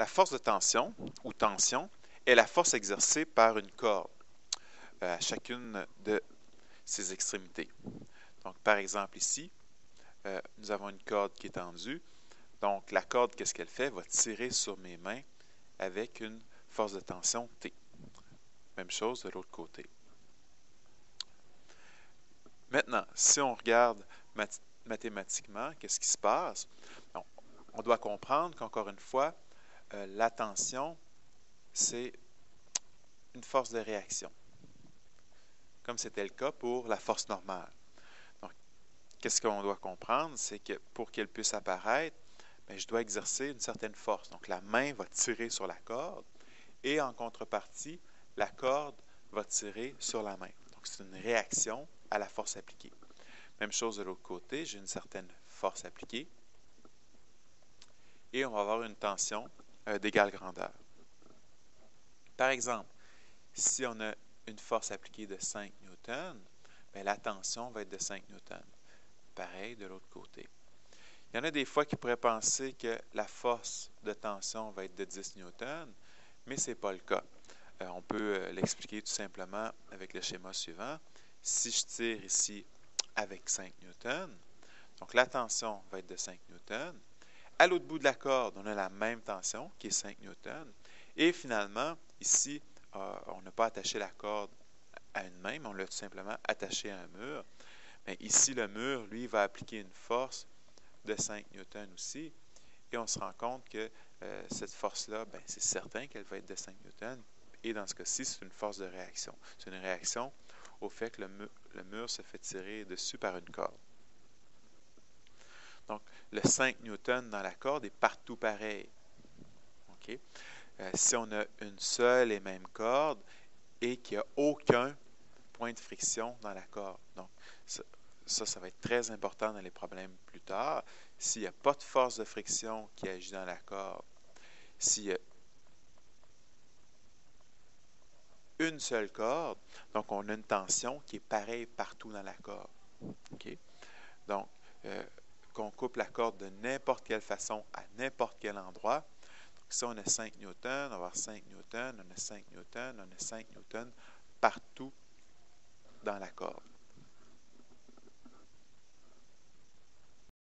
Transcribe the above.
la force de tension ou tension est la force exercée par une corde à chacune de ses extrémités. Donc, par exemple, ici, nous avons une corde qui est tendue. Donc, la corde, qu'est-ce qu'elle fait? Va tirer sur mes mains avec une force de tension T. Même chose de l'autre côté. Maintenant, si on regarde mathématiquement, qu'est-ce qui se passe? Donc, on doit comprendre qu'encore une fois, la tension, c'est une force de réaction, comme c'était le cas pour la force normale. Donc, qu'est-ce qu'on doit comprendre? C'est que pour qu'elle puisse apparaître, bien, je dois exercer une certaine force. Donc, la main va tirer sur la corde et en contrepartie, la corde va tirer sur la main. Donc, c'est une réaction à la force appliquée. Même chose de l'autre côté, j'ai une certaine force appliquée et on va avoir une tension d'égale grandeur. Par exemple, si on a une force appliquée de 5 newtons, bien, la tension va être de 5 newtons. Pareil de l'autre côté. Il y en a des fois qui pourraient penser que la force de tension va être de 10 newtons, mais ce n'est pas le cas. On peut l'expliquer tout simplement avec le schéma suivant. Si je tire ici avec 5 newtons, donc la tension va être de 5 newtons. À l'autre bout de la corde, on a la même tension qui est 5 newtons. Et finalement, ici, on n'a pas attaché la corde à une main, mais on l'a tout simplement attaché à un mur. Mais ici, le mur, lui, va appliquer une force de 5 newtons aussi. Et on se rend compte que cette force-là, c'est certain qu'elle va être de 5 newtons. Et dans ce cas-ci, c'est une force de réaction. C'est une réaction au fait que le mur se fait tirer dessus par une corde. Donc, le 5 newtons dans la corde est partout pareil. Okay? Si on a une seule et même corde et qu'il n'y a aucun point de friction dans la corde. Donc, ça va être très important dans les problèmes plus tard. S'il n'y a pas de force de friction qui agit dans la corde, s'il y a une seule corde, donc on a une tension qui est pareille partout dans la corde. Okay? Donc, qu'on coupe la corde de n'importe quelle façon à n'importe quel endroit. Donc, si on a 5 newtons, on va avoir 5 newtons, on a 5 newtons, on a 5 newtons partout dans la corde.